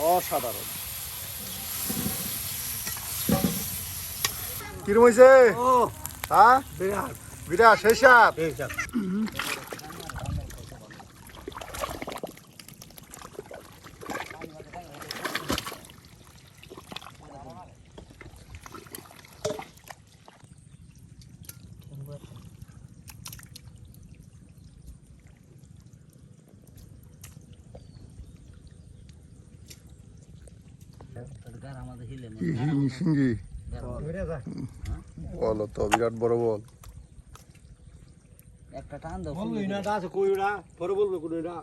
অসাধারণ। কিরম হয়েছে? হ্যাঁ বিরাট বিরাট সেই সাপ। সিঙ্গি বলো তো, বিরাট বড় বল। একটা টান দাও বলবি না দাস কইরা পরে বলবো কইরা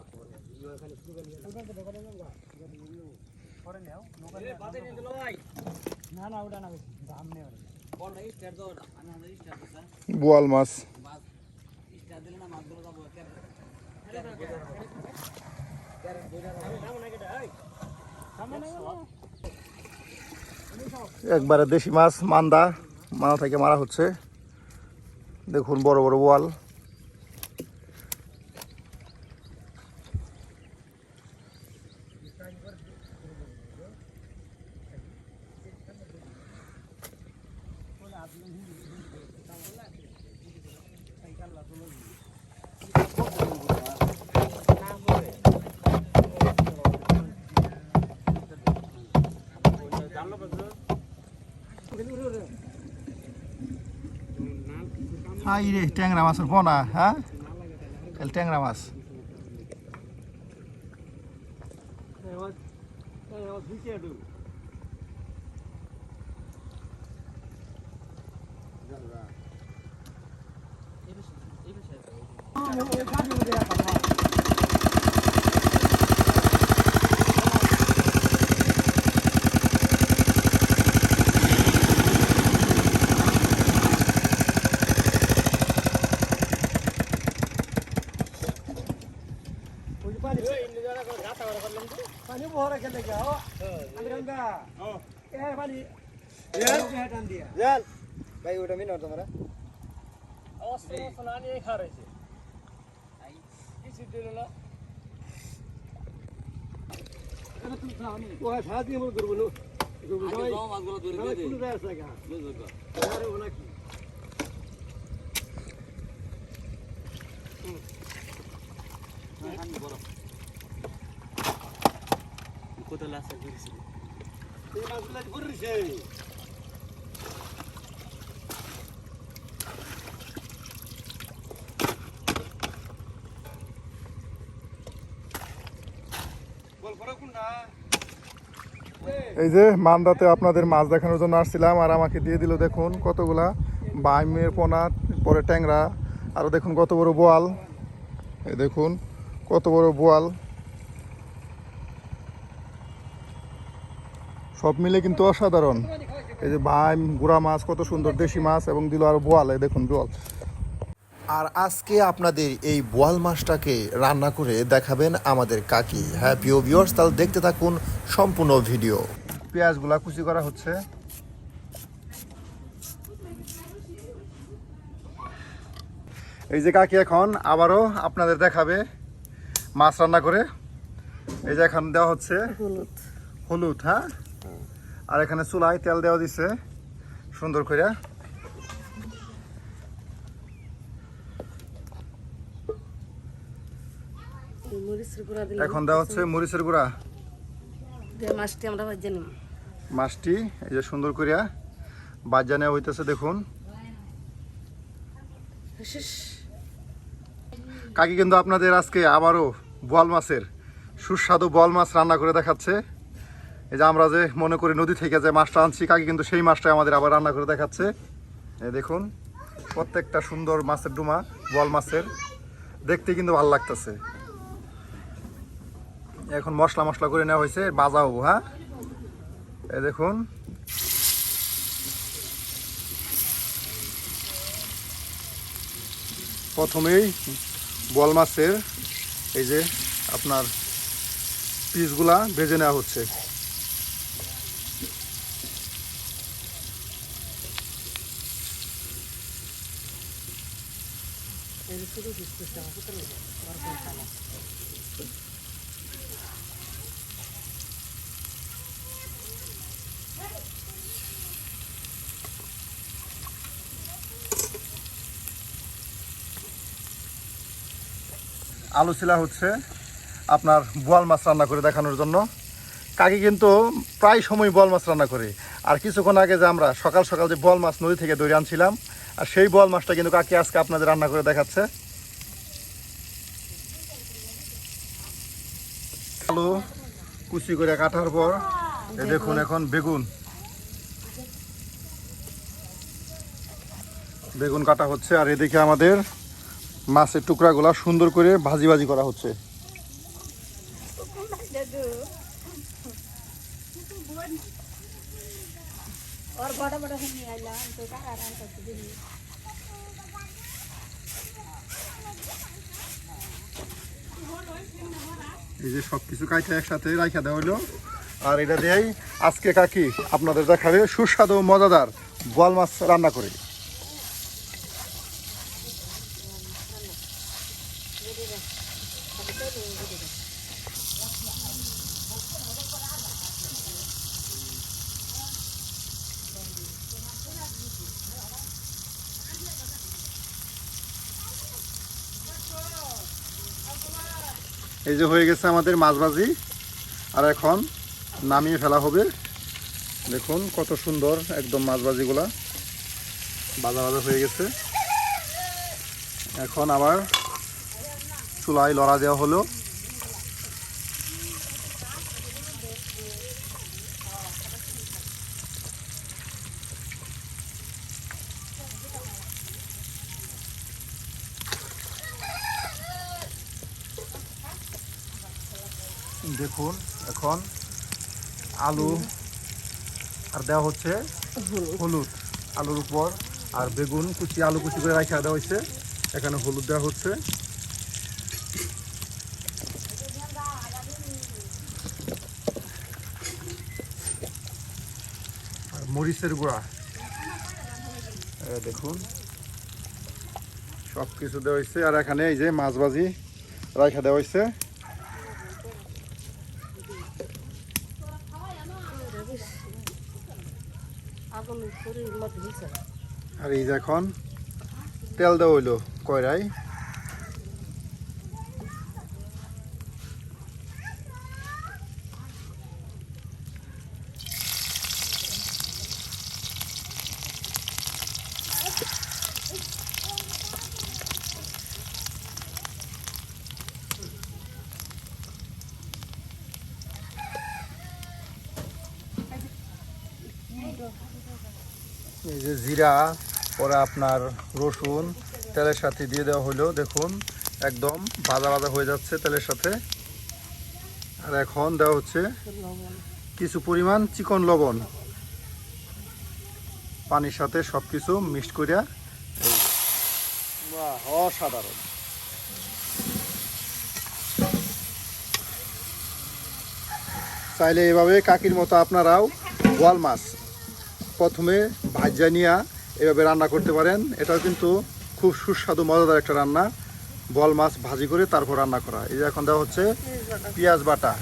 পরে নাও এ বাদে নিয়ে দিলো ভাই না না ওটা না দাম নেই বলটা স্টার দাও আমি আমাদের স্টার দিছা বোয়াল মাছ স্টার দিলে না মাছগুলো যাবো একবারে দেশি মাছ মান্দা মাথা থেকে মারা হচ্ছে। দেখুন বড় বড় বোয়াল। হাই রে ট্যাংরা মাছের পোনা। হ্যাঁ ট্যাংরা মাছ। পানি বহরা খেলে গিয়া ও আমি রঙ্গা এ পানি এ হেটান দিয়া চল ভাই ওটা মিন তোমরা অস্ত্র সোনানি খারাইছে আই কি সিদ্ধ না এটা তুমি খাওনি ও ভাত দিয়ে মন করব না আগে যাও মাছগুলো ধরে দিয়ে দে কোন যায় আছে গা বুঝছো আরে ওনা কি কোথায় লাসা করেছিল এই মাছগুলো ঘুরছে বল পড়া কোনটা এই যে মান্দাতে আপনাদের মাছ দেখানোর জন্য আসছিলাম, আর আমাকে দিয়ে দিল দেখুন কতগুলা বাইমের পোনা, পরে ট্যাংরা, আরও দেখুন কত বড় বোয়াল। এই দেখুন কত বড় বোয়াল। সব মিলে কিন্তু অসাধারণ। এই যে বাইম গুড়া মাছ, কত সুন্দর দেশি মাছ, এবং দিল আরো বোয়াল। এই দেখুন বোয়াল। আর আজকে আপনাদের এই বোয়াল মাছটাকে রান্না করে দেখাবেন আমাদের কাকি। হ্যাঁ প্রিয় ভিউয়ার্স, তাহলে দেখতে থাকুন সম্পূর্ণ ভিডিও। পেঁয়াজগুলা কুচি করা হচ্ছে। এই যে কাকি এখন আবারও আপনাদের দেখাবে মাছ রান্না করে। এই যে এখন দেওয়া হচ্ছে হলুদ। হ্যাঁ, আর এখানে চুলায় তেল দেওয়া দিচ্ছে সুন্দর করে। এখন দেওয়া হচ্ছে মরিচের গুঁড়া। মাছটি আমরা ভাজা নিব। মাছটি এই যে সুন্দর করিয়া ভাজা নেওয়া হইতেছে। দেখুন কাকি কিন্তু আপনাদের আজকে আবারও বোয়াল মাছের সুস্বাদু বোয়াল মাছ রান্না করে দেখাচ্ছে। এই যে আমরা যে মনে করি নদী থেকে যে মাছটা আনছি, কাকি কিন্তু সেই মাছটাই আমাদের আবার রান্না করে দেখাচ্ছে। এই দেখুন প্রত্যেকটা সুন্দর মাছের ডুমা, বোয়াল মাছের, দেখতে কিন্তু ভালো লাগতেছে। এখন মশলা মশলা করে নেওয়া হয়েছে, ভাজা হবো। হ্যাঁ, এই দেখুন প্রথমেই বোয়াল মাছের এই যে আপনার পিসগুলা ভেজে নেওয়া হচ্ছে। আলু ছিলা হচ্ছে আপনার বোয়াল মাছ রান্না করে দেখানোর জন্য। কাকি কিন্তু প্রায় সময় বোয়াল মাছ রান্না করে। আর কিছুক্ষণ আগে যে আমরা সকাল সকাল যে বোয়াল মাছ নদী থেকে ধরে আনছিলাম, আর সেই বোয়াল মাছটা কিন্তু কাকি আজকে আপনাদের রান্না করে দেখাচ্ছে। আলু কুচি করে কাটার পর দেখুন এখন বেগুন কাটা হচ্ছে। আর এদিকে আমাদের মাছের টুকরাগুলা সুন্দর করে ভাজি ভাজি করা হচ্ছে। এই যে সবকিছু কাইটে একসাথে রাখা দেওয়া হলো। আর এটা দিয়েই আজকে কাকি আপনাদের দেখাবে সুস্বাদু মজাদার বোয়াল মাছ রান্না করে। এই যে হয়ে গেছে আমাদের মাছ ভাজি, আর এখন নামিয়ে ফেলা হবে। দেখুন কত সুন্দর একদম মাছ ভাজিগুলা ভাজা ভাজা হয়ে গেছে। এখন আবার চুলায় লড়া দেওয়া হলো। দেখুন এখন আলু আর দেওয়া হচ্ছে হলুদ আলুর উপর, আর বেগুন কুচি আলু কুচি করে রাখা দেওয়া হয়েছে। এখানে হলুদ দেওয়া হচ্ছে। আর মরিচের গুঁড়া দেখুন সব কিছু দেওয়া হয়েছে। আর এখানে এই যে মাছ ভাজি রাখা দেওয়া হয়েছে। আর এই যে এখন তেল দেওয়া হইলো কয়রাই। এই যে জিরা পরে আপনার রসুন তেলের সাথে দিয়ে দেওয়া হলো। দেখুন একদম ভাজা ভাজা হয়ে যাচ্ছে তেলের সাথে। আর এখন দেওয়া হচ্ছে কিছু পরিমাণ চিকন লবণ পানির সাথে সব কিছু মিক্সড করিয়া। বাহ, অসাধারণ। চাইলে এভাবে কাকির মতো আপনারাও বোয়াল মাছ প্রথমে ভাজা নিয়ে এভাবে রান্না করতে পারেন। এটাও কিন্তু খুব সুস্বাদু মজাদার একটা রান্না, বোয়াল মাছ ভাজি করে তারপর রান্না করা। এই যে এখন দেওয়া হচ্ছে পেঁয়াজ বাটা।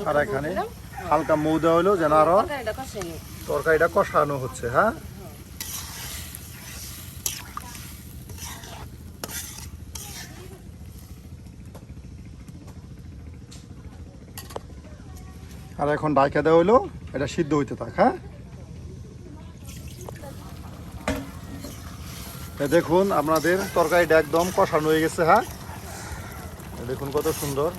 আর এখানে হালকা মৌ দেওয়া হলো যেন আরো তরকারিটা কষানো হচ্ছে। হ্যাঁ, আর এখন ডাইকা দেওয়া হলো, এটা সিদ্ধ হইতে থাক। হ্যাঁ, দেখুন আপনাদের তরকারিটা একদম কষানো হয়ে গেছে। হ্যাঁ, দেখুন কত সুন্দর।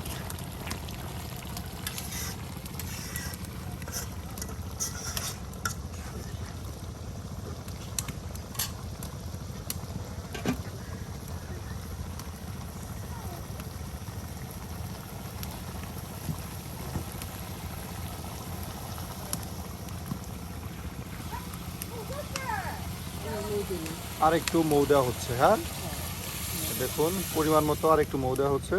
আর একটু মৌ দেওয়া হচ্ছে। হ্যাঁ, দেখুন পরিমাণ মতো আর একটু মৌ দেওয়া হচ্ছে।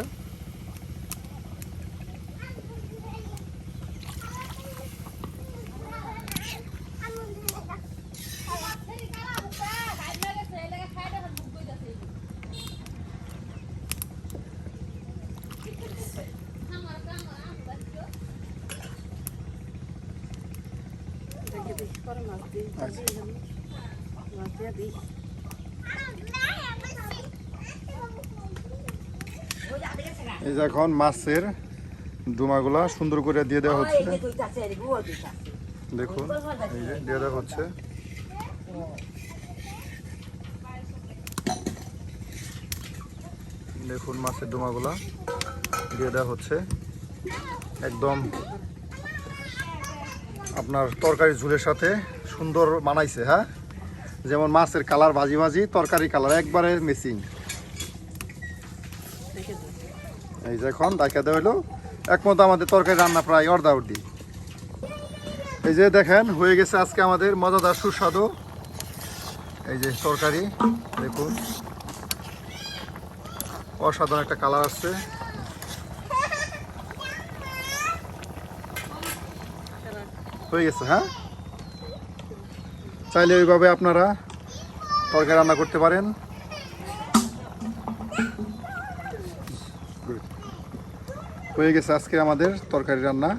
এই যে এখন মাছের ডুমাগুলা সুন্দর করে দিয়ে দেওয়া হচ্ছে। দেখুন এই যে দিয়ে দেওয়া হচ্ছে। দেখুন মাছের ডুমাগুলা দিয়ে দেওয়া হচ্ছে। একদম আপনার তরকারি ঝোলের সাথে সুন্দর মানাইছে। হ্যাঁ, যেমন মাছের কালার ভাজি ভাজি, তরকারি কালার একবারে মিসিং। এই যে এখন দেখা দেওয়া হলো একমতো আমাদের তরকারি রান্না প্রায় অর্ধাঅর্ধি। এই যে দেখেন হয়ে গেছে আজকে আমাদের মজাদার সুস্বাদু এই যে তরকারি। দেখুন অসাধারণ একটা কালার আসছে। হয়ে গেছে। হ্যাঁ, চাইলে ওইভাবে আপনারা তরকারি রান্না করতে পারেন। হয়ে গেছে আজকে আমাদের তরকারি রান্না।